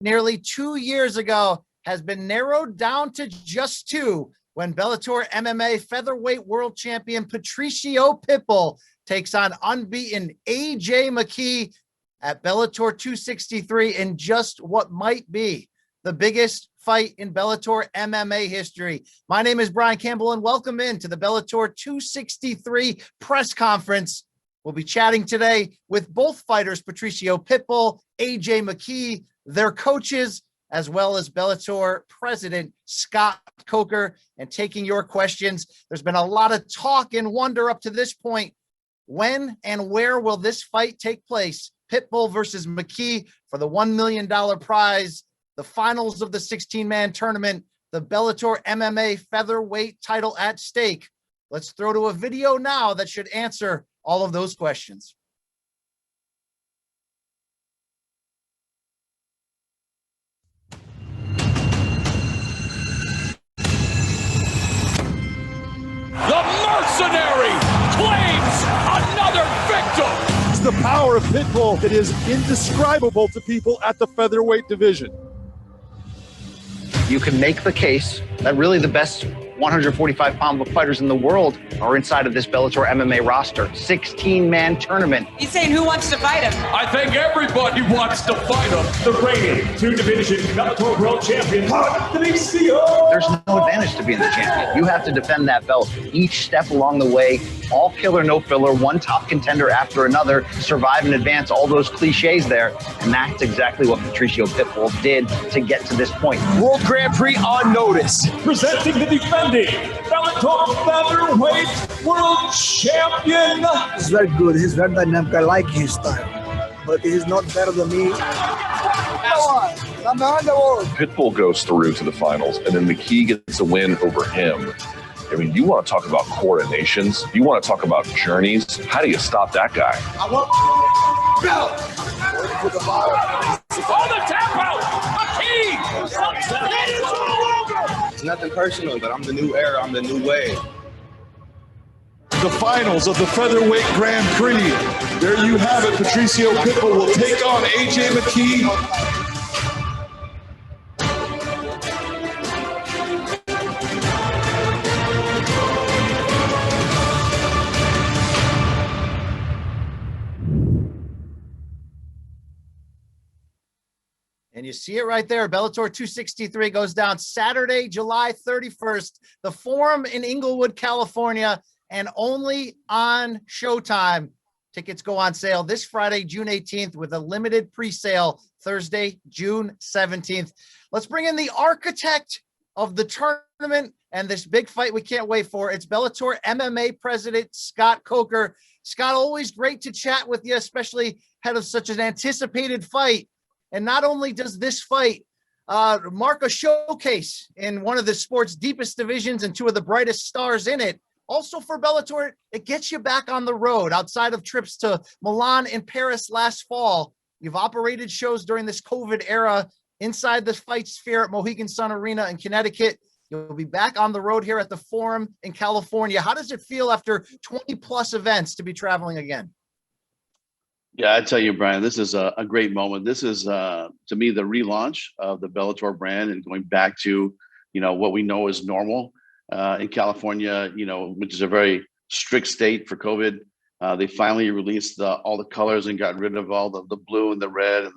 nearly 2 years ago has been narrowed down to just two when Bellator MMA featherweight world champion Patricio Pitbull takes on unbeaten AJ McKee at Bellator 263 in just what might be the biggest fight in Bellator MMA history. My name is Brian Campbell, and welcome into the Bellator 263 press conference. We'll be chatting today with both fighters, Patricio Pitbull, AJ McKee, their coaches, as well as Bellator President Scot Coker, and taking your questions. There's been a lot of talk and wonder up to this point. When and where will this fight take place? Pitbull versus McKee for the $1 million prize, the finals of the 16-man tournament, the Bellator MMA featherweight title at stake. Let's throw to a video now that should answer all of those questions. The mercenary claims another victim. It's the power of Pitbull that is indescribable to people at the featherweight division. You can make the case that really the best 145-pound fighters in the world are inside of this Bellator MMA roster. 16-man tournament. He's saying who wants to fight him? I think everybody wants to fight him. The reigning two-division Bellator world champion, Patricio. There's no advantage to being the champion. You have to defend that belt each step along the way. All killer, no filler, one top contender after another, survive and advance, all those cliches there. And that's exactly what Patricio Pitbull did to get to this point. World Grand Prix on notice. Presenting the defending Bellator featherweight world champion. He's very good. He's very dynamic. I like his style. But he's not better than me. Number one in the world. Pitbull goes through to the finals, and then McKee gets a win over him. I mean, you want to talk about coordinations? You want to talk about journeys? How do you stop that guy? On the tap out, McKee. It's nothing personal, but I'm the new era. I'm the new wave. The finals of the featherweight Grand Prix. There you have it. Patricio Pitbull will take on AJ McKee. And you see it right there. Bellator 263 goes down Saturday, July 31st. The Forum in Inglewood, California, and only on Showtime. Tickets go on sale this Friday, June 18th, with a limited pre-sale Thursday, June 17th. Let's bring in the architect of the tournament and this big fight we can't wait for. It's Bellator MMA President Scot Coker. Scott, always great to chat with you, especially ahead of such an anticipated fight. And not only does this fight mark a showcase in one of the sport's deepest divisions and two of the brightest stars in it, also for Bellator, it gets you back on the road outside of trips to Milan and Paris last fall. You've operated shows during this COVID era inside the fight sphere at Mohegan Sun Arena in Connecticut. You'll be back on the road here at the Forum in California. How does it feel after 20-plus events to be traveling again? Yeah, I tell you, Brian, this is a great moment. This is, to me, the relaunch of the Bellator brand and going back to, what we know is normal in California, which is a very strict state for COVID. They finally released all the colors and got rid of all the blue and the red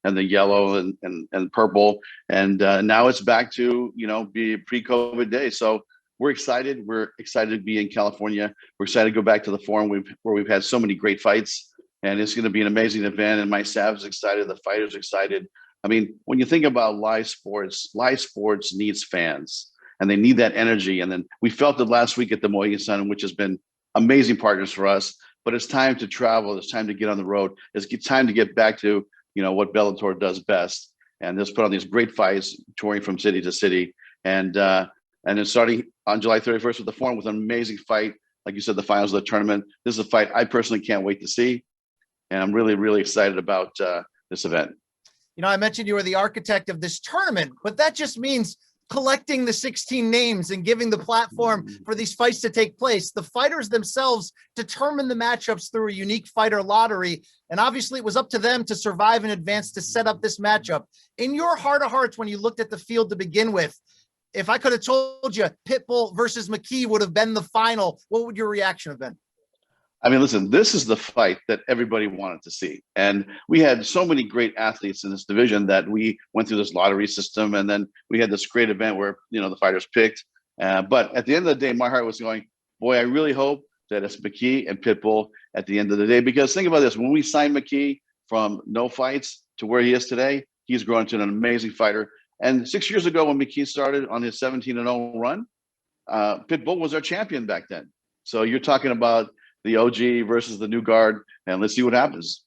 and the yellow and purple. And now it's back to, be pre-COVID days. So we're excited. We're excited to be in California. We're excited to go back to the Forum where we've had so many great fights. And it's going to be an amazing event. And my staff is excited. The fighters excited. I mean, when you think about live sports needs fans, and they need that energy. And then we felt it last week at the Mohegan Sun, which has been amazing partners for us. But it's time to travel. It's time to get on the road. It's time to get back to what Bellator does best, and just put on these great fights, touring from city to city. And then starting on July 31st with the Forum with an amazing fight, like you said, the finals of the tournament. This is a fight I personally can't wait to see. And I'm really, really excited about this event. I mentioned you were the architect of this tournament, but that just means collecting the 16 names and giving the platform for these fights to take place. The fighters themselves determine the matchups through a unique fighter lottery. And obviously it was up to them to survive in advance to set up this matchup. In your heart of hearts, when you looked at the field to begin with, if I could have told you Pitbull versus McKee would have been the final, what would your reaction have been? I mean, listen, this is the fight that everybody wanted to see. And we had so many great athletes in this division that we went through this lottery system. And then we had this great event where, the fighters picked. But at the end of the day, my heart was going, boy, I really hope that it's McKee and Pitbull at the end of the day. Because think about this, when we signed McKee from no fights to where he is today, he's grown to an amazing fighter. And 6 years ago, when McKee started on his 17-0 run, Pitbull was our champion back then. So you're talking about the OG versus the new guard, and let's see what happens.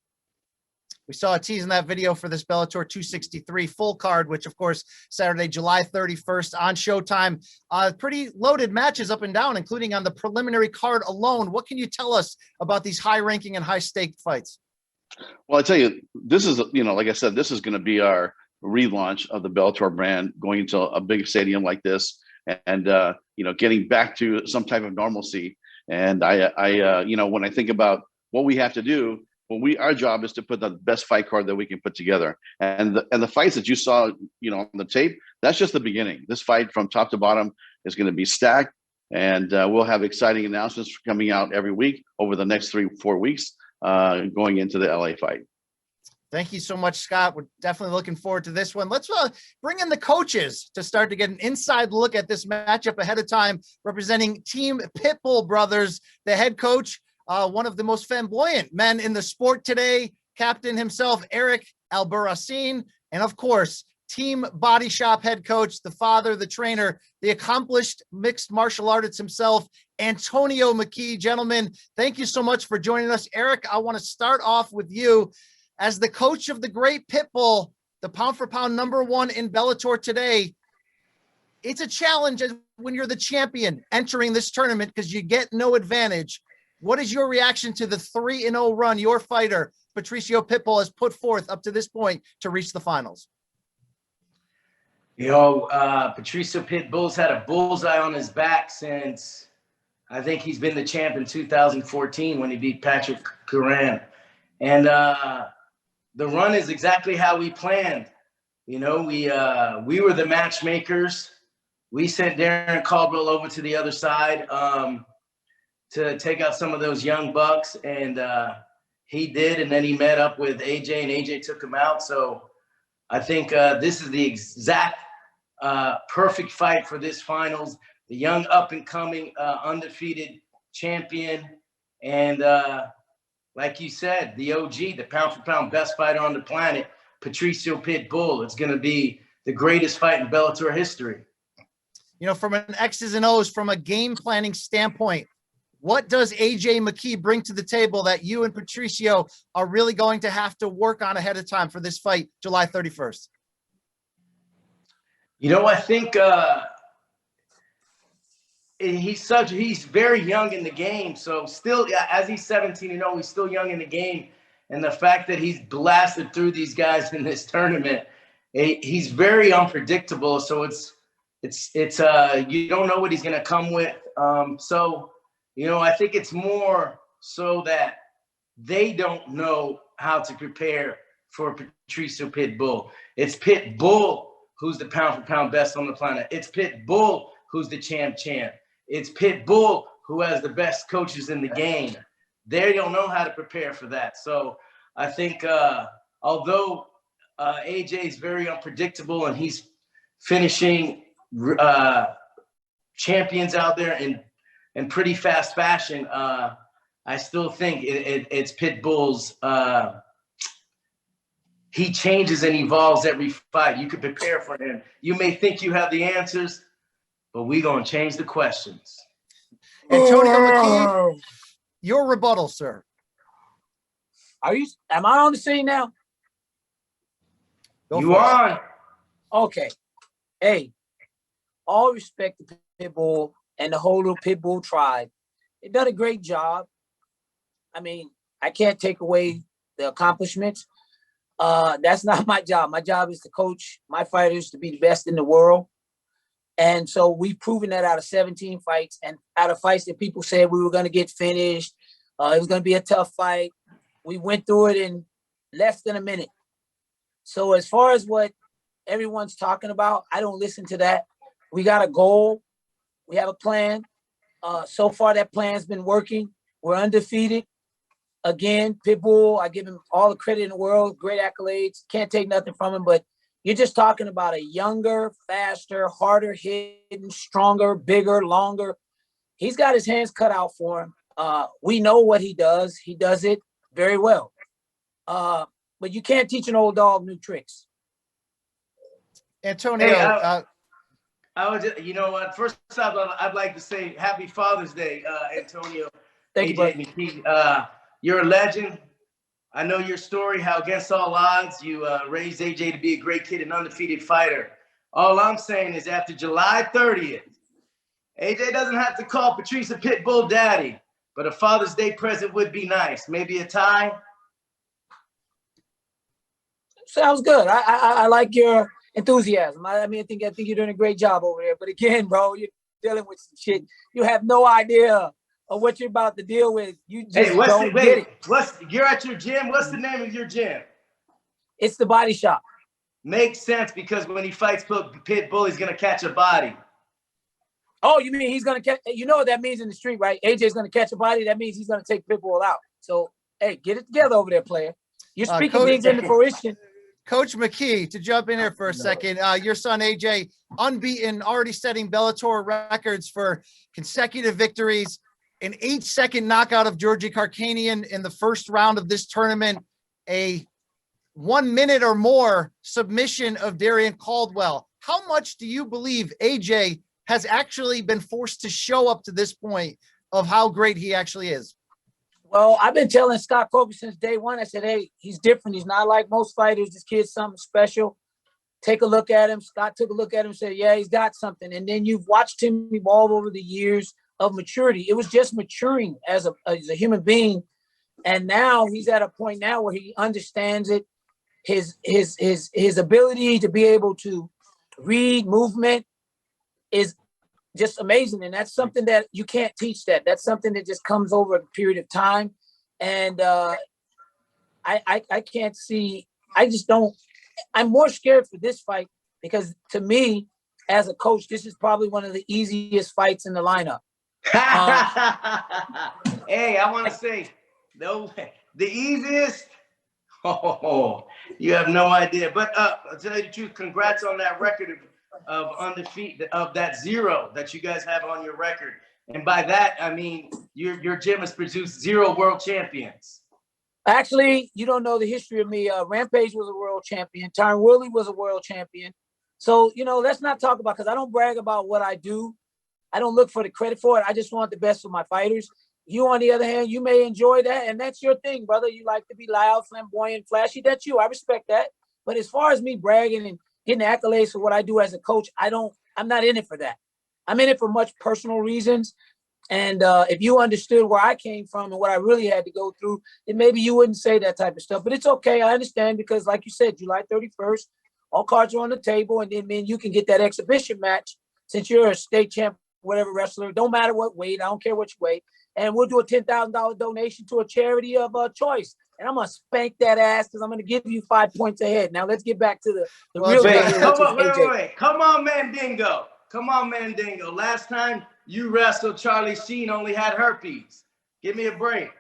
We saw a tease in that video for this Bellator 263 full card, which of course, Saturday, July 31st on Showtime. Pretty loaded matches up and down, including on the preliminary card alone. What can you tell us about these high ranking and high stake fights? Well, I tell you, this is, like I said, this is going to be our relaunch of the Bellator brand, going into a big stadium like this and getting back to some type of normalcy. And I when I think about what we have to do, our job is to put the best fight card that we can put together. And the fights that you saw, on the tape, that's just the beginning. This fight from top to bottom is going to be stacked, and we'll have exciting announcements coming out every week over the next 3-4 weeks, going into the LA fight. Thank you so much, Scott. We're definitely looking forward to this one. Let's bring in the coaches to start to get an inside look at this matchup ahead of time, representing Team Pitbull Brothers, the head coach, one of the most flamboyant men in the sport today, captain himself, Eric Albarracin, and of course, Team Body Shop head coach, the father, the trainer, the accomplished mixed martial artist himself, Antonio McKee. Gentlemen, thank you so much for joining us. Eric, I want to start off with you. As the coach of the great Pitbull, the pound for pound #1 in Bellator today, it's a challenge when you're the champion entering this tournament because you get no advantage. What is your reaction to the 3-0 run your fighter, Patricio Pitbull, has put forth up to this point to reach the finals? Patricio Pitbull's had a bullseye on his back since I think he's been the champ in 2014 when he beat Patrick Curran. And the run is exactly how we planned. We were the matchmakers. We sent Darren Caldwell over to the other side to take out some of those young bucks, and he did. And then he met up with AJ, and AJ took him out. So I think this is the exact perfect fight for this finals. The young up-and-coming undefeated champion, and like you said, the OG, the pound-for-pound best fighter on the planet, Patricio Pitbull. It's going to be the greatest fight in Bellator history. From an X's and O's, from a game planning standpoint, what does AJ McKee bring to the table that you and Patricio are really going to have to work on ahead of time for this fight, July 31st? I think he's very young in the game. So still, as he's 17-0, he's still young in the game. And the fact that he's blasted through these guys in this tournament, he's very unpredictable. So it's you don't know what he's going to come with. I think it's more so that they don't know how to prepare for Patricio Pitbull. It's Pitbull who's the pound-for-pound best on the planet. It's Pitbull who's the champ. It's Pitbull who has the best coaches in the game. They don't know how to prepare for that. So I think although AJ is very unpredictable and he's finishing champions out there in pretty fast fashion, I still think it's Pitbull's he changes and evolves every fight. You could prepare for him. You may think you have the answers, but we're going to change the questions. Antonio McKee, your rebuttal, sir. Am I on the scene now? You on? Okay. Hey, all respect to Pitbull and the whole little Pitbull tribe. They done a great job. I mean, I can't take away the accomplishments. That's not my job. My job is to coach my fighters to be the best in the world. And so we've proven that out of 17 fights, and out of fights that people said we were going to get finished. It was going to be a tough fight. We went through it in less than a minute. So as far as what everyone's talking about, I don't listen to that. We got a goal. We have a plan. So far, that plan's been working. We're undefeated. Again, Pitbull, I give him all the credit in the world, great accolades. Can't take nothing from him, but you're just talking about a younger, faster, harder hitting, stronger, bigger, longer. He's got his hands cut out for him. We know what he does. He does it very well. But you can't teach an old dog new tricks. Antonio, Hey, I was just, you know what? First off, I'd like to say Happy Father's Day, Antonio. Thank you, buddy. McKee. You're a legend. I know your story, how against all odds you raised AJ to be a great kid, an undefeated fighter. All I'm saying is after July 30th, AJ doesn't have to call Patricio Pitbull daddy, but a Father's Day present would be nice. Maybe a tie. Sounds good. I like your enthusiasm. I mean, I think you're doing a great job over there. But again, bro, you're dealing with some shit. You have no idea of what you're about to deal with. You just don't get it. You're at your gym. What's the name of your gym? It's the Body Shop. Makes sense because when he fights Pitbull, he's gonna catch a body. Oh, you mean he's gonna catch? You know what that means in the street, right? AJ's gonna catch a body. That means he's gonna take Pitbull out. So, hey, get it together over there, player. You're speaking things into fruition. Coach McKee, to jump in here for a second, your son AJ, unbeaten, already setting Bellator records for consecutive victories, an 8-second knockout of Georgi Karkanian in the first round of this tournament, a 1 minute or more submission of Darian Caldwell. How much do you believe AJ has actually been forced to show up to this point of how great he actually is? Well, I've been telling Scot Coker since day one. I said, hey, he's different. He's not like most fighters. This kid's something special. Take a look at him. Scott took a look at him and said, yeah, he's got something. And then you've watched him evolve over the years of maturity. It was just maturing as a human being. And now he's at a point now where he understands it. His ability to be able to read movement is just amazing. And that's something that you can't teach that. That's something that just comes over a period of time. And I can't see, I just don't, I'm more scared for this fight because to me, as a coach, this is probably one of the easiest fights in the lineup. Hey, I want to say, no, the easiest, oh, you have no idea. But I'll tell you the truth, congrats on that record of undefeated, of that 0 that you guys have on your record. And by that, I mean, your gym has produced 0 world champions. Actually, you don't know the history of me. Rampage was a world champion. Tyron Woodley was a world champion. So, you know, let's not talk about, because I don't brag about what I do. I don't look for the credit for it. I just want the best for my fighters. You, on the other hand, you may enjoy that, and that's your thing, brother. You like to be loud, flamboyant, flashy. That's you. I respect that. But as far as me bragging and getting accolades for what I do as a coach, I'm not in it for that. I'm in it for much personal reasons. And if you understood where I came from and what I really had to go through, then maybe you wouldn't say that type of stuff. But it's okay. I understand because, like you said, July 31st, all cards are on the table. And then, man, you can get that exhibition match since you're a state champ, whatever wrestler. Don't matter what weight. I don't care what you weigh. And we'll do a $10,000 donation to a charity of choice. And I'm going to spank that ass because I'm going to give you 5 points ahead. Now, let's get back to the real thing. Wait. Come on, Mandingo. Come on, Mandingo. Last time you wrestled, Charlie Sheen only had herpes. Give me a break.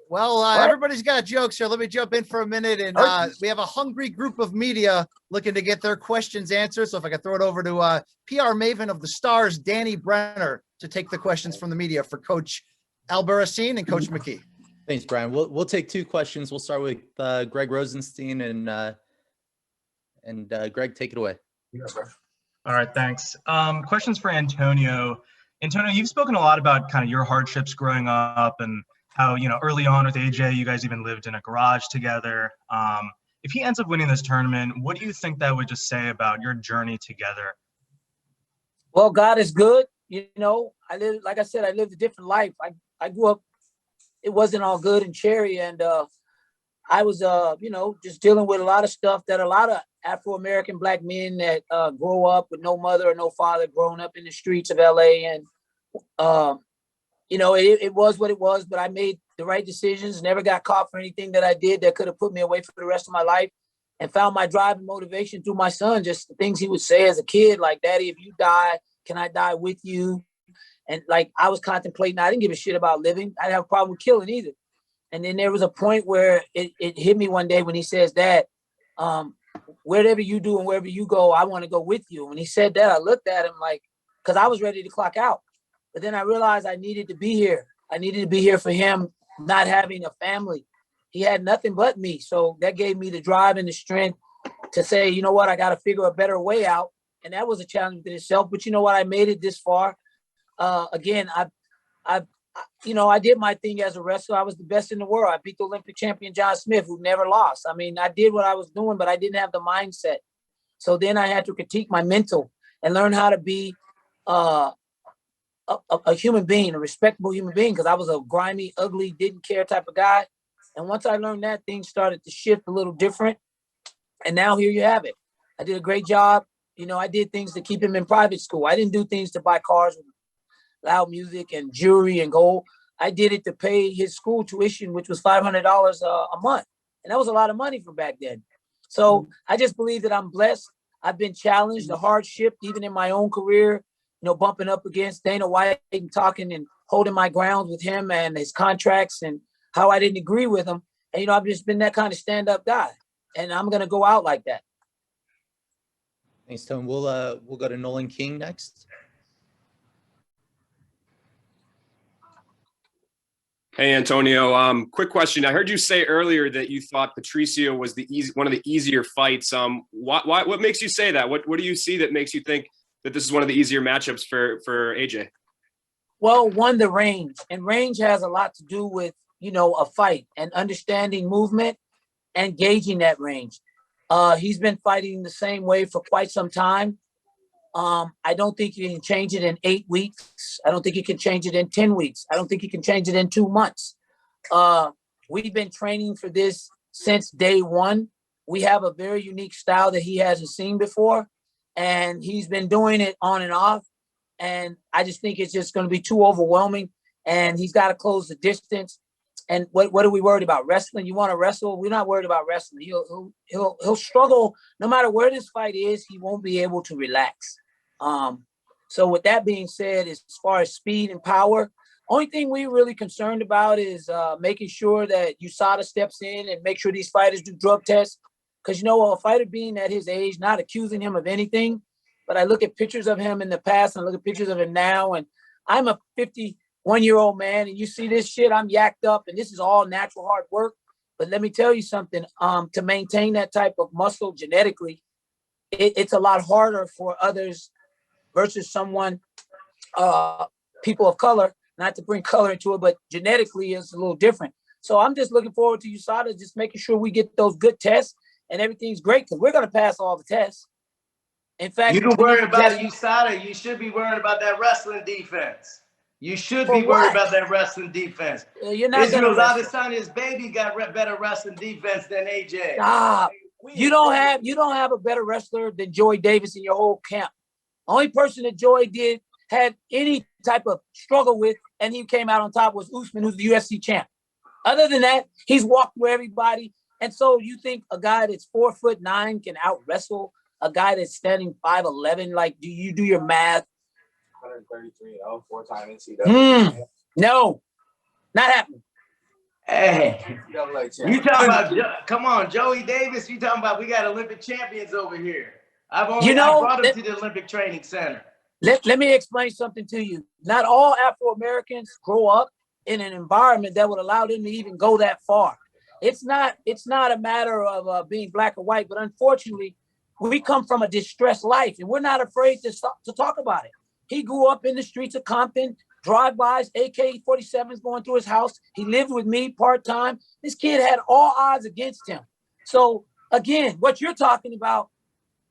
Well, everybody's got jokes here. Let me jump in for a minute. And we have a hungry group of media looking to get their questions answered. So if I could throw it over to PR Maven of the Stars, Danny Brenner, to take the questions from the media for Coach Albarracin and Coach McKee. Thanks, Brian. We'll take 2 questions. We'll start with Greg Rosenstein and Greg, take it away. Yes, sir. All right, thanks. Questions for Antonio. Antonio, you've spoken a lot about kind of your hardships growing up and how, you know, early on with AJ, you guys even lived in a garage together. If he ends up winning this tournament, what do you think that would just say about your journey together? Well, God is good. You know, like I said, I lived a different life. I grew up, it wasn't all good and cherry. And I was, just dealing with a lot of stuff that a lot of Afro-American Black men that grow up with no mother or no father, growing up in the streets of LA. And, it was what it was, but I made the right decisions, never got caught for anything that I did that could have put me away for the rest of my life, and found my drive and motivation through my son, just the things he would say as a kid, like, Daddy, if you die, can I die with you? And like, I was contemplating, I didn't give a shit about living. I didn't have a problem with killing either. And then there was a point where it hit me one day when he says, Dad, wherever you do and wherever you go, I want to go with you. When he said that, I looked at him like, because I was ready to clock out. But then I realized I needed to be here. I needed to be here for him, not having a family. He had nothing but me. So that gave me the drive and the strength to say, you know what, I got to figure a better way out. And that was a challenge within itself. But you know what, I made it this far. Again, I did my thing as a wrestler. I was the best in the world. I beat the Olympic champion, John Smith, who never lost. I mean, I did what I was doing, but I didn't have the mindset. So then I had to critique my mental and learn how to be a human being, a respectable human being, because I was a grimy, ugly, didn't care type of guy. And once I learned that, things started to shift a little different. And now here you have it. I did a great job. I did things to keep him in private school. I didn't do things to buy cars with loud music and jewelry and gold. I did it to pay his school tuition, which was $500 a month. And that was a lot of money for back then. So I just believe that I'm blessed. I've been challenged, the hardship, even in my own career, bumping up against Dana White and talking and holding my ground with him and his contracts and how I didn't agree with him. And, I've just been that kind of stand-up guy. And I'm going to go out like that. Thanks, Tone. We'll go to Nolan King next. Hey, Antonio. Quick question. I heard you say earlier that you thought Patricio was one of the easier fights. What makes you say that? What do you see that makes you think that this is one of the easier matchups for AJ? Well, one, the range. And range has a lot to do with, a fight and understanding movement and gauging that range. He's been fighting the same way for quite some time. I don't think you can change it in 8 weeks. I don't think you can change it in 10 weeks. I don't think you can change it in 2 months. We've been training for this since day one. We have a very unique style that he hasn't seen before, and he's been doing it on and off. And I just think it's just going to be too overwhelming, and he's got to close the distance. And what are we worried about? Wrestling? You want to wrestle? We're not worried about wrestling. He'll struggle no matter where this fight is. He won't be able to relax. So with that being said, as far as speed and power, only thing we're really concerned about is making sure that USADA steps in and make sure these fighters do drug tests. Because, a fighter being at his age, not accusing him of anything, but I look at pictures of him in the past and I look at pictures of him now, and I'm a 51-year-old man, and you see this shit, I'm yacked up, and this is all natural hard work. But let me tell you something, to maintain that type of muscle genetically, it's a lot harder for others versus someone, people of color, not to bring color into it, but genetically it's a little different. So I'm just looking forward to USADA just making sure we get those good tests and everything's great, because we're going to pass all the tests. In fact, you don't worry about USADA. You should be worried about that wrestling defense. You should be worried about that wrestling defense. You're not Israel's Adesanya's baby got better wrestling defense than AJ. Stop. You don't have a better wrestler than Joey Davis in your whole camp. Only person that Joey had any type of struggle with, and he came out on top, was Usman, who's the UFC champ. Other than that, he's walked through everybody. And so you think a guy that's 4'9" can out wrestle a guy that's standing 5'11"? Like, do you do your math? 133, 4-time NCAA. No, not happening. Hey, you talking about? Come on, Joey Davis. You talking about? We got Olympic champions over here. I brought him to the Olympic Training Center. Let me explain something to you. Not all Afro-Americans grow up in an environment that would allow them to even go that far. It's not a matter of being black or white, but unfortunately, we come from a distressed life, and we're not afraid to talk about it. He grew up in the streets of Compton, drive-bys, AK-47s going through his house. He lived with me part-time. This kid had all odds against him. So, again, what you're talking about,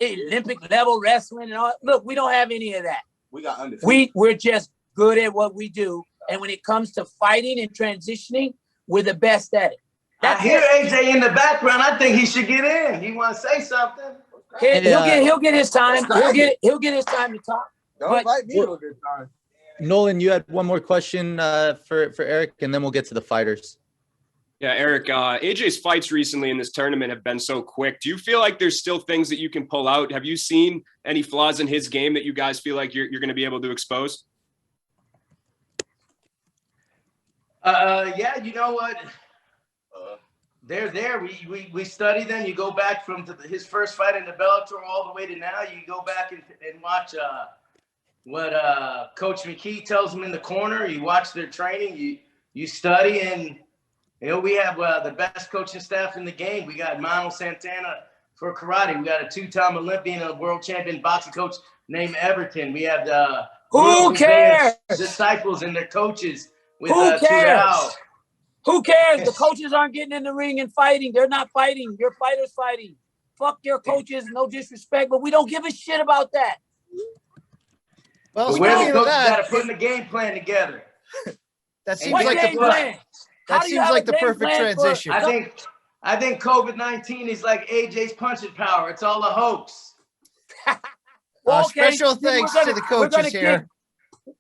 Olympic-level wrestling and all, look, we don't have any of that. We got undefeated. We're just good at what we do. And when it comes to fighting and transitioning, we're the best at it. That's I hear it. AJ in the background. I think he should get in. He want to say something. He'll get his time. He'll get his time to talk. Don't invite me to a good time. Nolan, you had one more question for Eric, and then we'll get to the fighters. Yeah, Eric, AJ's fights recently in this tournament have been so quick. Do you feel like there's still things that you can pull out? Have you seen any flaws in his game that you guys feel like you're going to be able to expose? Yeah, you know what? They're there. We study them. You go back from his first fight in the Bellator all the way to now. You go back and watch what Coach McKee tells them in the corner. You watch their training. You study, and we have the best coaching staff in the game. We got Manuel Santana for karate. We got a 2-time Olympian and a world champion boxing coach named Everton. We have the Who cares? Disciples and their coaches. With, Who cares? Tudor. Who cares? The coaches aren't getting in the ring and fighting. They're not fighting. Your fighters fighting. Fuck your coaches. No disrespect, but we don't give a shit about that. Well, the coaches got to put the game plan together. That seems like the perfect transition. I think COVID-19 is like AJ's punching power. It's all a hoax. Special thanks to the coaches here.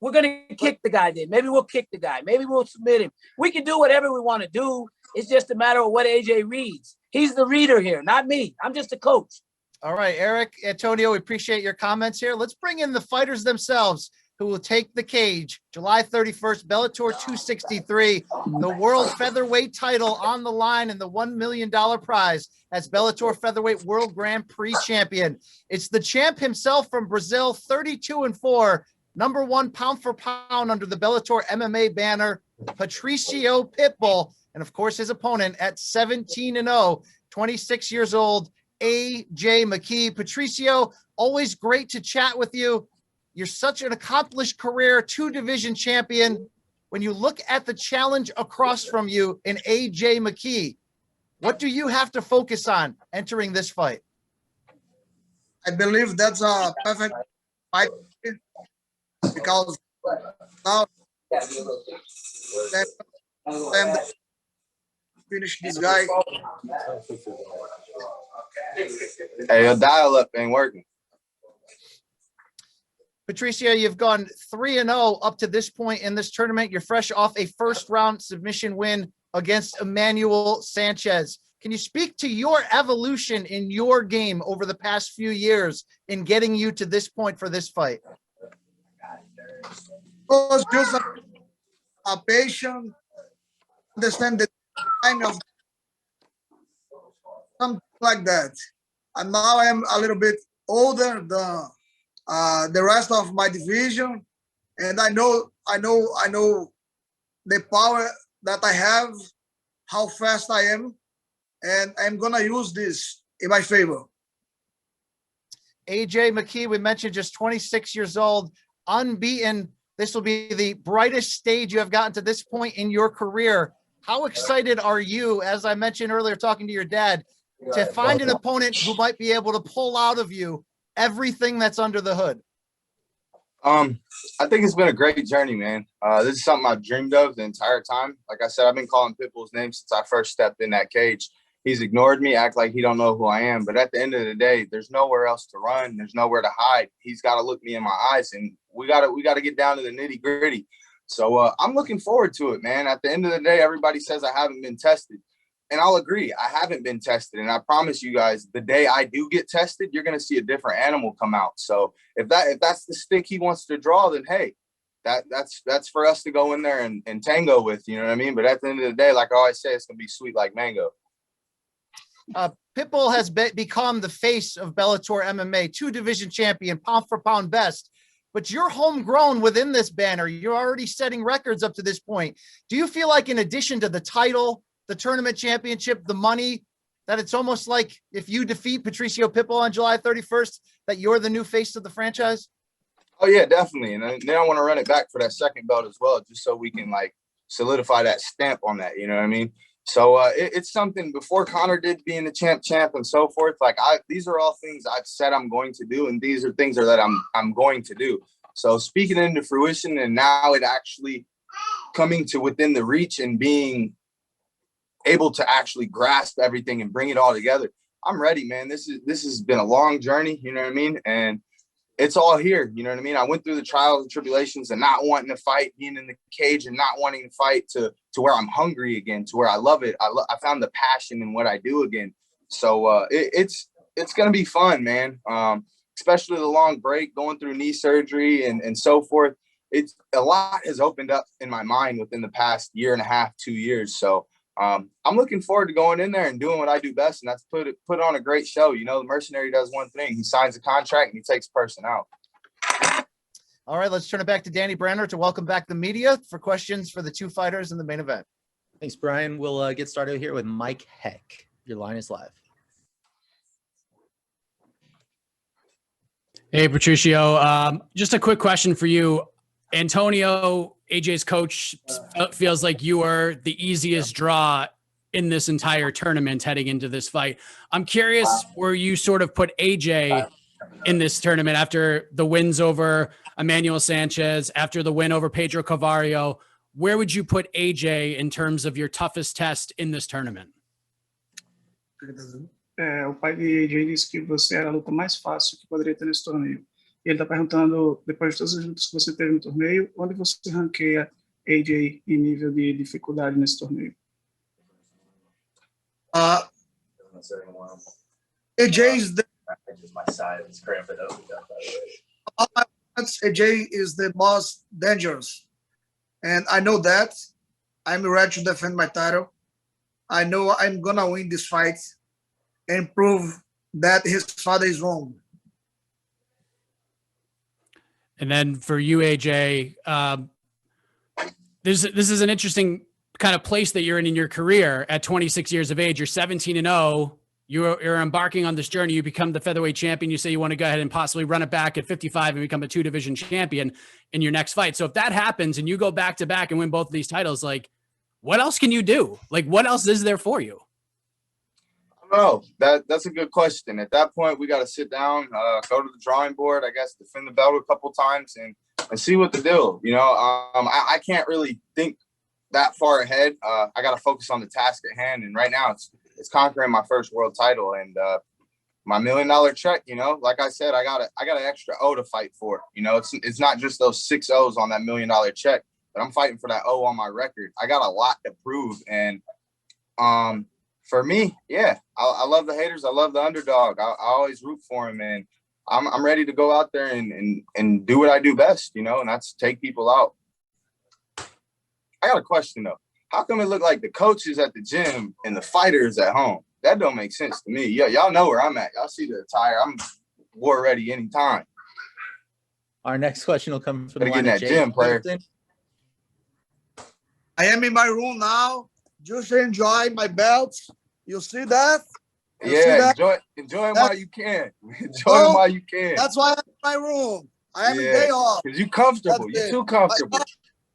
We're going to kick the guy then. Maybe we'll kick the guy. Maybe we'll submit him. We can do whatever we want to do. It's just a matter of what AJ reads. He's the reader here, not me. I'm just a coach. All right, Eric, Antonio, we appreciate your comments here. Let's bring in the fighters themselves who will take the cage. July 31st, Bellator 263, the world featherweight title on the line and the $1 million prize as Bellator Featherweight World Grand Prix champion. It's the champ himself from Brazil, 32-4. Number 1 pound for pound under the Bellator MMA banner, Patricio Pitbull. And of course, his opponent at 17-0, 26 years old, AJ McKee. Patricio, always great to chat with you. You're such an accomplished career, 2-division champion. When you look at the challenge across from you in AJ McKee, what do you have to focus on entering this fight? I believe that's a perfect fight. Because now finish this guy. Hey, your dial-up ain't working. Patricio, you've gone 3-0 up to this point in this tournament. You're fresh off a first-round submission win against Emmanuel Sanchez. Can you speak to your evolution in your game over the past few years in getting you to this point for this fight? Was just a patient, understand the kind of something like that. And now I'm a little bit older than the rest of my division, and I know the power that I have, how fast I am, and I'm gonna use this in my favor. AJ McKee, we mentioned, just 26 years old, unbeaten. This will be the brightest stage you have gotten to this point in your career. How excited are you, as I mentioned earlier, talking to your dad, to find an opponent who might be able to pull out of you everything that's under the hood? I think it's been a great journey, man. This is something I've dreamed of the entire time. Like I said, I've been calling Pitbull's name since I first stepped in that cage. He's ignored me, act like he don't know who I am. But at the end of the day, there's nowhere else to run. There's nowhere to hide. He's got to look me in my eyes, and we got to get down to the nitty gritty. So I'm looking forward to it, man. At the end of the day, everybody says I haven't been tested, and I'll agree. I haven't been tested, and I promise you guys, the day I do get tested, you're gonna see a different animal come out. So if that's the stick he wants to draw, then hey, that's for us to go in there and tango with. You know what I mean? But at the end of the day, like I always say, it's gonna be sweet like mango. Pitbull has become the face of Bellator MMA, 2-division champion, pound for pound best. But you're homegrown within this banner. You're already setting records up to this point. Do you feel like, in addition to the title, the tournament championship, the money, that it's almost like if you defeat Patricio Pitbull on July 31st, that you're the new face of the franchise? Oh yeah, definitely. And then I want to run it back for that second belt as well, just so we can like solidify that stamp on that. You know what I mean? So it's something before Connor did being the champ and so forth. Like these are all things I've said I'm going to do, and these are things that I'm going to do. So speaking into fruition, and now it actually coming to within the reach and being able to actually grasp everything and bring it all together. I'm ready, man. This has been a long journey, you know what I mean? And it's all here, you know what I mean? I went through the trials and tribulations and not wanting to fight, being in the cage and not wanting to fight to where I'm hungry again, to where I love it. I found the passion in what I do again. So it's going to be fun, man. Especially the long break, going through knee surgery and so forth. It's a lot has opened up in my mind within the past year and a half, 2 years. So I'm looking forward to going in there and doing what I do best, and that's put on a great show. You know, the mercenary does one thing: he signs a contract and he takes a person out. All right, let's turn it back to Danny Brander to welcome back the media for questions for the two fighters in the main event. Thanks, Brian. We'll get started here with Mike Heck. Your line is live. Hey, Patricio. Just a quick question for you. Antonio, AJ's coach, feels like you are the easiest draw in this entire tournament heading into this fight. I'm curious where you sort of put AJ in this tournament after the wins over Emmanuel Sanchez, after the win over Pedro Carvalho. Where would you put AJ in terms of your toughest test in this tournament? O pai de AJ disse que você era a luta mais fácil que poderia ter nesse torneio. E ele está perguntando, depois de todas as lutas que você teve no torneio, onde você ranqueia AJ em nível de dificuldade nesse torneio? AJ is the AJ is the most dangerous, and I know that. I'm ready to defend my title. I know I'm gonna win this fight and prove that his father is wrong. And then for you, AJ, this is an interesting kind of place that you're in your career at 26 years of age. You're 17-0. You're embarking on this journey. You become the featherweight champion. You say you want to go ahead and possibly run it back at 55 and become a 2-division champion in your next fight. So if that happens and you go back to back and win both of these titles, like, what else can you do? Like, what else is there for you? Oh, that's a good question. At that point, we got to sit down, go to the drawing board, I guess, defend the belt a couple times and see what to do. You know, I can't really think that far ahead. I got to focus on the task at hand. And right now it's conquering my first world title and my $1 million check. You know, like I said, I got an extra O to fight for. You know, it's not just those 6 O's on that $1 million check, but I'm fighting for that O on my record. I got a lot to prove. And for me, yeah, I love the haters. I love the underdog. I always root for him, and I'm ready to go out there and do what I do best, you know, and that's take people out. I got a question though. How come it look like the coaches at the gym and the fighters at home? That don't make sense to me. Yeah, y'all know where I'm at. Y'all see the attire. I'm war ready anytime. Our next question will come from the line of gym player. I am in my room now, just enjoy my belts. You see that? Enjoy them while you can. Enjoy them while you can. That's why I'm in my room. I am in day off. Because you comfortable. You're too comfortable.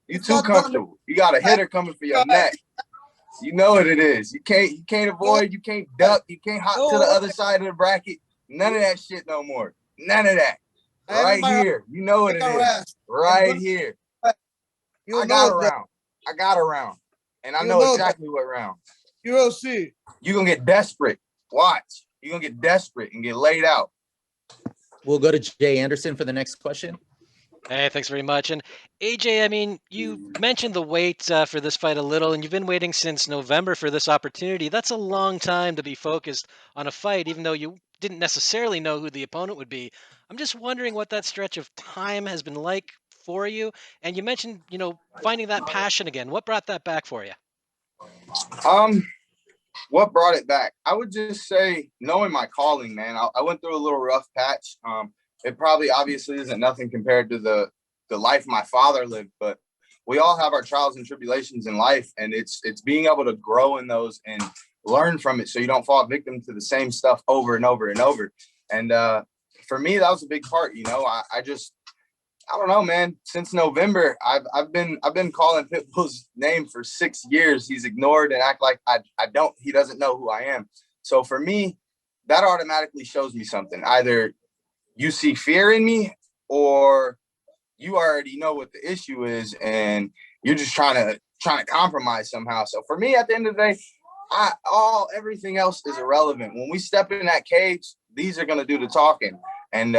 You're too comfortable. You got a hitter coming for your neck. You know what it is. You can't avoid, you can't duck, you can't hop to the other side of the bracket. None of that shit no more. None of that. Right here. You know what it is. Right here. I got around. And I know exactly what round. You will see. You're going to get desperate. Watch. You're going to get desperate and get laid out. We'll go to Jay Anderson for the next question. Hey, thanks very much. And AJ, I mean, you mentioned the wait for this fight a little, and you've been waiting since November for this opportunity. That's a long time to be focused on a fight, even though you didn't necessarily know who the opponent would be. I'm just wondering what that stretch of time has been like for you. And you mentioned, you know, finding that passion again. What brought that back for you? What brought it back? I would just say knowing my calling, man. I went through a little rough patch. It probably obviously isn't nothing compared to the life my father lived, but we all have our trials and tribulations in life, and it's being able to grow in those and learn from it so you don't fall victim to the same stuff over and over and over. And for me, that was a big part. You know, I don't know, man. Since November, I've been calling Pitbull's name for 6 years. He's ignored and act like he doesn't know who I am. So for me, that automatically shows me something. Either you see fear in me, or you already know what the issue is and you're just trying to compromise somehow. So for me, at the end of the day, everything else is irrelevant. When we step in that cage, these are gonna do the talking, and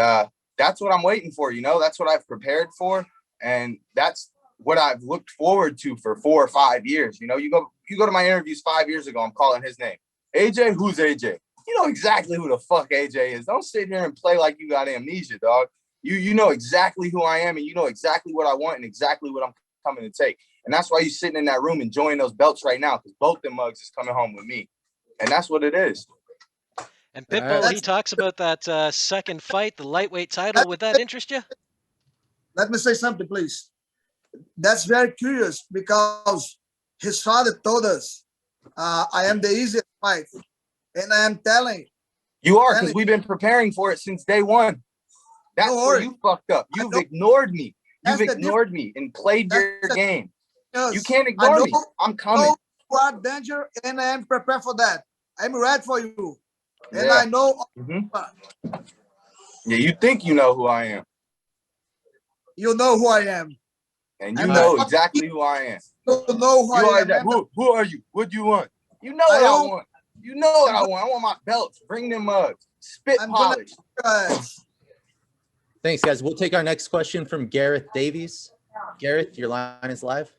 that's what I'm waiting for. You know, that's what I've prepared for, and that's what I've looked forward to for 4 or 5 years. You know, you go to my interviews 5 years ago, I'm calling his name. AJ, who's AJ? You know exactly who the fuck AJ is. Don't sit here and play like you got amnesia, dog. You know exactly who I am, and you know exactly what I want and exactly what I'm coming to take. And that's why you're sitting in that room enjoying those belts right now, because both them mugs is coming home with me. And that's what it is. And Pitbull, he talks about that second fight, the lightweight title. Would that interest you? Let me say something, please. That's very curious because his father told us, I am the easiest fight. And I am telling you are, because we've been preparing for it since day one. That's where you fucked up. You've ignored me. You've ignored me and played your game. You can't ignore me. I'm coming. You are danger, and I am prepared for that. I'm ready for you. And I know. Yeah, you think you know who I am. You know who I am. And you know exactly who I am. You know who I am. Who are you? What do you want? You know what I want. You know what I want. I want my belts. Bring them mugs. Spit polish. Thanks, guys. We'll take our next question from Gareth Davies. Gareth, your line is live.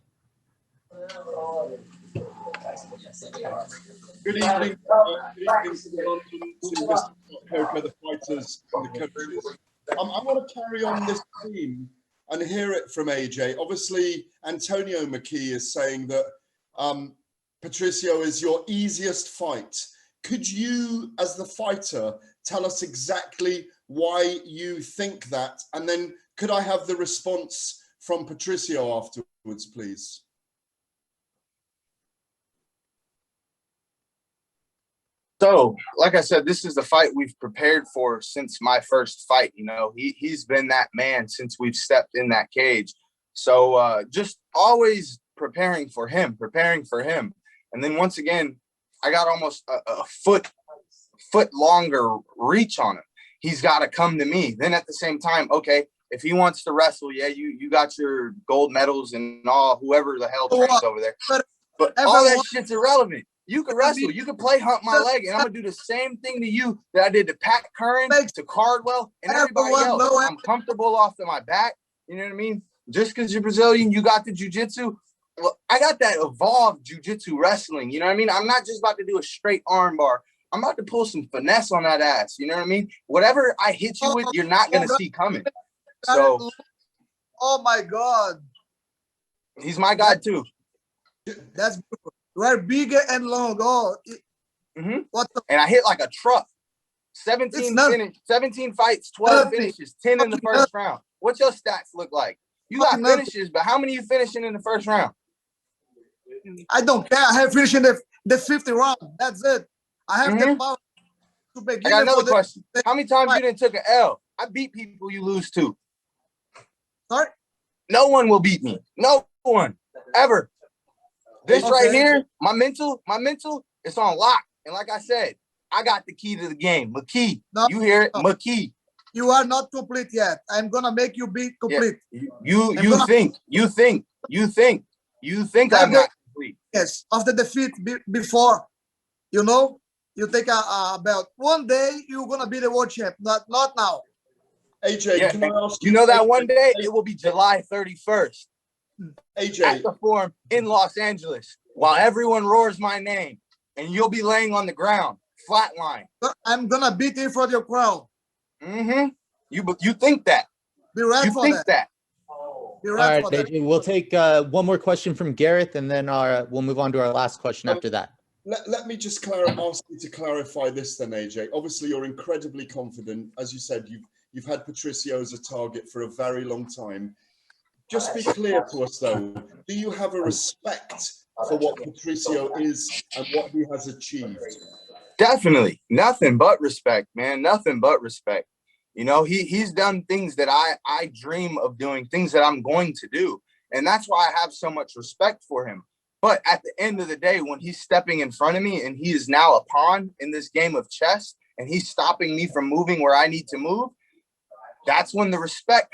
Good evening. Good evening to London, to Mr. Scot Coker, the fighters, and the coaches. I want to carry on this theme and hear it from AJ. Obviously, Antonio McKee is saying that Patricio is your easiest fight. Could you, as the fighter, tell us exactly why you think that? And then could I have the response from Patricio afterwards, please? So, like I said, this is the fight we've prepared for since my first fight. You know, he's been that man since we've stepped in that cage. So just always preparing for him. And then once again, I got almost a foot longer reach on him. He's got to come to me. Then at the same time, okay, if he wants to wrestle, yeah, you got your gold medals and all, whoever the hell trains over there. But all that shit's irrelevant. You can wrestle. You can play hump my leg, and I'm going to do the same thing to you that I did to Pat Curran, to Cardwell, and everybody else. I'm comfortable off of my back. You know what I mean? Just because you're Brazilian, you got the jiu-jitsu. Well, I got that evolved jiu-jitsu wrestling. You know what I mean? I'm not just about to do a straight arm bar. I'm about to pull some finesse on that ass. You know what I mean? Whatever I hit you with, you're not going to see coming. So, oh my God. He's my guy too. That's beautiful. You are bigger and long. Oh, and I hit like a truck. 17 fights, 12 finishes, 10 in the first round. What's your stats look like? You got finishes, but how many you finishing in the first round? I don't care. I have finished in the 50th round. That's it. I have the power to begin. I got another question. How many times you didn't took an L? I beat people you lose to. Sorry? No one will beat me. No one. Ever. This right here, my mental, it's on lock. And like I said, I got the key to the game. McKee. No, you hear it? No. McKee. You are not complete yet. I'm gonna make you be complete. Yeah. You think I'm not complete. Yes, after defeat before, you know, you take a belt. One day you're gonna be the world champ. Not now. AJ, can I ask you? You know that one day it will be July 31st. AJ, at the Forum in Los Angeles, while everyone roars my name, and you'll be laying on the ground, flatline. I'm gonna beat you for your crowd. You think that? Be ready for that. Be ready for that. AJ, we'll take one more question from Gareth, and then we'll move on to our last question after that. Let me just ask you to clarify this then, AJ. Obviously, you're incredibly confident. As you said, you've had Patricio as a target for a very long time. Just be clear to us, though. Do you have a respect for what Patricio is and what he has achieved? Definitely. Nothing but respect, man. Nothing but respect. You know, he's done things that I dream of doing, things that I'm going to do. And that's why I have so much respect for him. But at the end of the day, when he's stepping in front of me and he is now a pawn in this game of chess and he's stopping me from moving where I need to move, that's when the respect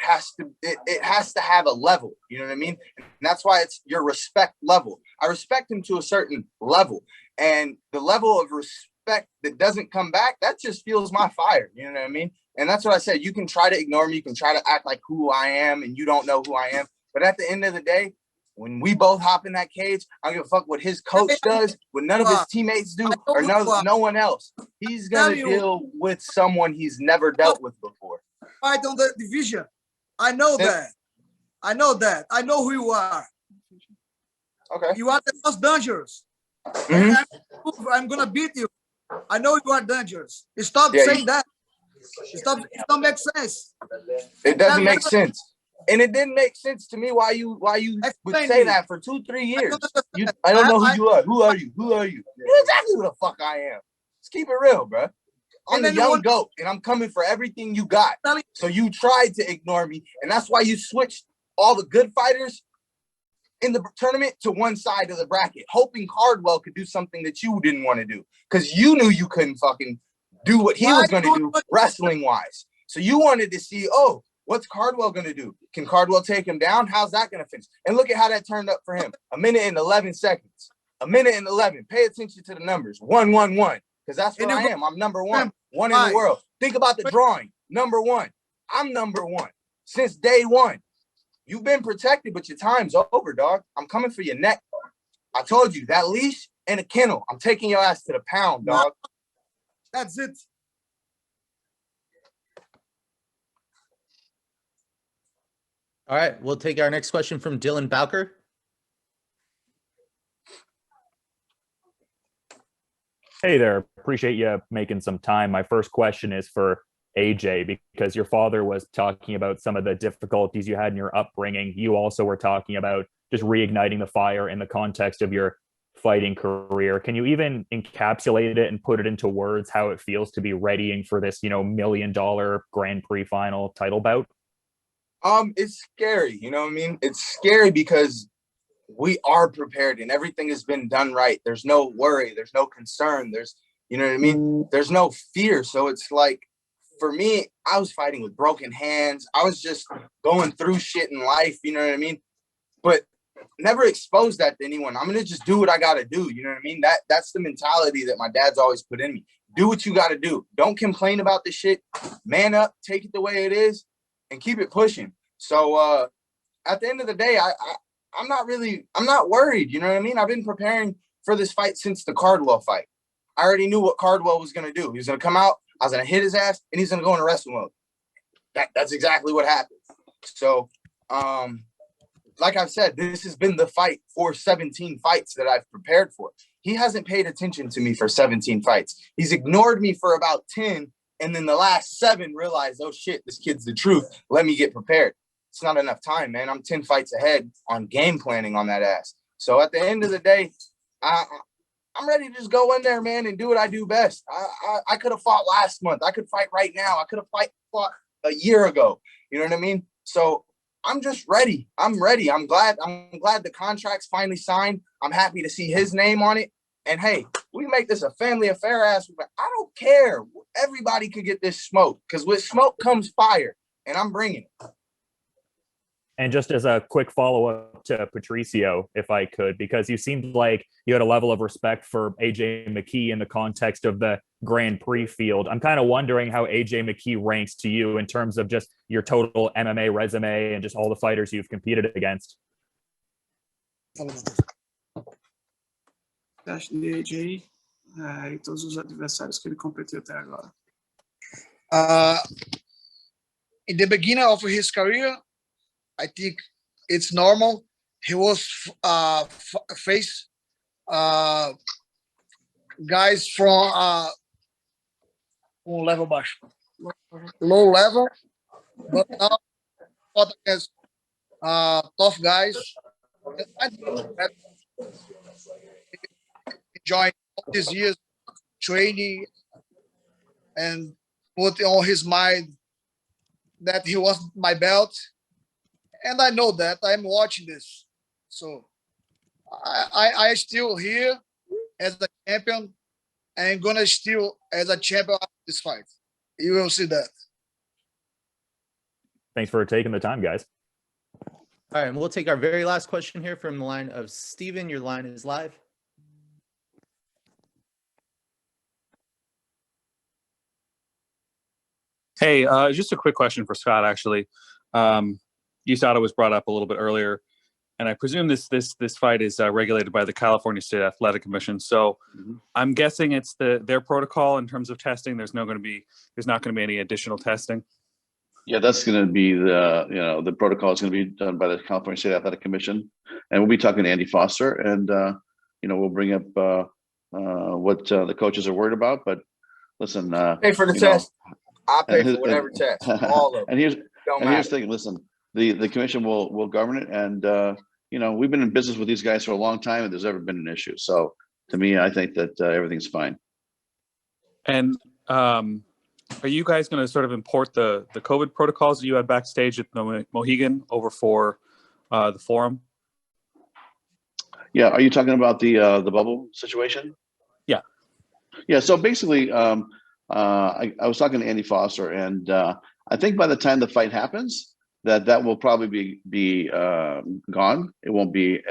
it has to have a level. You know what I mean? And that's why it's your respect level. I respect him to a certain level. And the level of respect that doesn't come back, that just fuels my fire. You know what I mean? And that's what I said. You can try to ignore me. You can try to act like who I am, and you don't know who I am. But at the end of the day, when we both hop in that cage, I don't give a fuck what his coach does, what none of his teammates do, or no one else. He's going to deal with someone he's never dealt with before. Fight on the division. I know that. I know that. I know who you are. Okay. You are the most dangerous. And I'm going to beat you. I know you are dangerous. Stop saying that. It don't make sense. It doesn't make sense. And it didn't make sense to me why you would say that for 2-3 years. I don't know who you are. Who are you? Who are you? You know exactly who the fuck I am. Let's keep it real, bro. I'm the young goat, and I'm coming for everything you got. So you tried to ignore me, and that's why you switched all the good fighters in the tournament to one side of the bracket, hoping Cardwell could do something that you didn't want to do, because you knew you couldn't fucking do what he was going to do wrestling-wise. So you wanted to see, oh, what's Cardwell going to do? Can Cardwell take him down? How's that going to finish? And look at how that turned up for him. 1 minute and 11 seconds. 1 minute and 11. Pay attention to the numbers. 1-1-1. Because that's what I am. I'm number one. One in the world. Think about the drawing. Number one. I'm number one. Since day one. You've been protected, but your time's over, dog. I'm coming for your neck. I told you, that leash and a kennel. I'm taking your ass to the pound, dog. That's it. All right, we'll take our next question from Dylan Bowker. Hey there, appreciate you making some time. My first question is for AJ, because your father was talking about some of the difficulties you had in your upbringing. You also were talking about just reigniting the fire in the context of your fighting career. Can you even encapsulate it and put it into words how it feels to be readying for this, $1 million Grand Prix final title bout? It's scary, you know what I mean? It's scary because we are prepared and everything has been done right. There's no worry, there's no concern, there's, you know what I mean? There's no fear. So it's like, for me, I was fighting with broken hands. I was just going through shit in life, you know what I mean? But never expose that to anyone. I'm gonna just do what I gotta do, you know what I mean? That's the mentality that my dad's always put in me. Do what you gotta do. Don't complain about the shit. Man up, take it the way it is, and keep it pushing. So at the end of the day, I'm not worried, you know what I mean? I've been preparing for this fight since the Cardwell fight. I already knew what Cardwell was gonna do. He was gonna come out, I was gonna hit his ass, and he's gonna go into wrestle mode. That's exactly what happened. So like I've said, this has been the fight for 17 fights that I've prepared for. He hasn't paid attention to me for 17 fights. He's ignored me for about 10, and then the last 7 realized, oh shit, this kid's the truth. Let me get prepared. It's not enough time, man. I'm 10 fights ahead on game planning on that ass. So at the end of the day, I'm ready to just go in there, man, and do what I do best. I could have fought last month. I could fight right now. I could have fought a year ago. You know what I mean? So I'm just ready. I'm ready. I'm glad the contract's finally signed. I'm happy to see his name on it. And hey, we make this a family affair ass. I don't care. Everybody could get this smoke, because with smoke comes fire, and I'm bringing it. And just as a quick follow-up to Patricio, if I could, because you seemed like you had a level of respect for AJ McKee in the context of the Grand Prix field. I'm kind of wondering how AJ McKee ranks to you in terms of just your total MMA resume and just all the fighters you've competed against. Acho de AJ e todos os adversários que ele competiu até agora. In the beginning of his career, I think it's normal. He was face guys from level baixo, low level, but now fought against tough guys. I enjoying all these years training and put on his mind that he was my belt. And I know that I'm watching this. So I still here as a champion, and I'm gonna still as a champion of this fight. You will see that. Thanks for taking the time, guys. All right, and we'll take our very last question here from the line of Steven. Your line is live. Hey, just a quick question for Scott, actually. USADA was brought up a little bit earlier, and I presume this fight is regulated by the California State Athletic Commission. So I'm guessing it's their protocol in terms of testing. There's not going to be any additional testing. Yeah, that's going to be the protocol is going to be done by the California State Athletic Commission, and we'll be talking to Andy Foster, and we'll bring up what the coaches are worried about. But listen, pay for the test. I'll pay for whatever test, all of them. And here's the thing. Listen, the commission will govern it, and we've been in business with these guys for a long time, and there's never been an issue. So to me, I think that everything's fine. And are you guys going to sort of import the COVID protocols that you had backstage at the Mohegan over for the forum? Yeah, are you talking about the bubble situation? Yeah. So basically, I was talking to Andy Foster, and I think by the time the fight happens, that will probably be gone. It won't be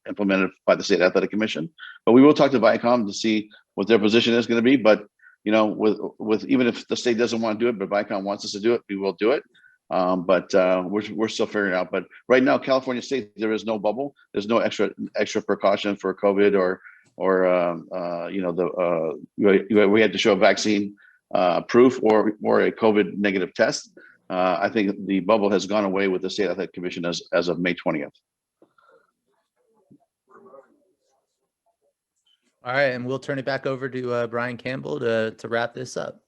implemented by the State Athletic Commission, but we will talk to Viacom to see what their position is going to be. But with even if the state doesn't want to do it, but Viacom wants us to do it, we will do it. But we're still figuring it out. But right now, California State, there is no bubble. There's no extra precaution for COVID or we had to show a vaccine proof or a COVID negative test. I think the bubble has gone away with the State Athletic Commission as of May 20th. All right, and we'll turn it back over to Brian Campbell to wrap this up.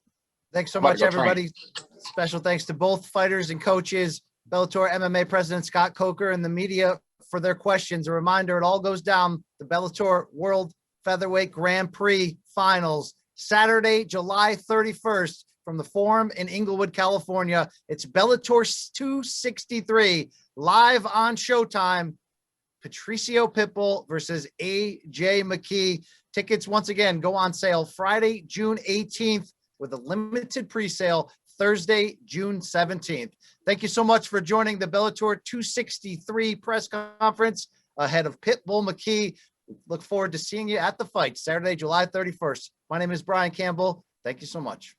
Thanks so much, everybody. Special thanks to both fighters and coaches, Bellator MMA President Scot Coker, and the media for their questions. A reminder, it all goes down the Bellator World Featherweight Grand Prix Finals, Saturday, July 31st, from the Forum in Inglewood, California. It's Bellator 263, live on Showtime. Patricio Pitbull versus AJ McKee. Tickets, once again, go on sale Friday, June 18th, with a limited pre-sale Thursday, June 17th. Thank you so much for joining the Bellator 263 press conference ahead of Pitbull McKee. Look forward to seeing you at the fight Saturday, July 31st. My name is Brian Campbell. Thank you so much.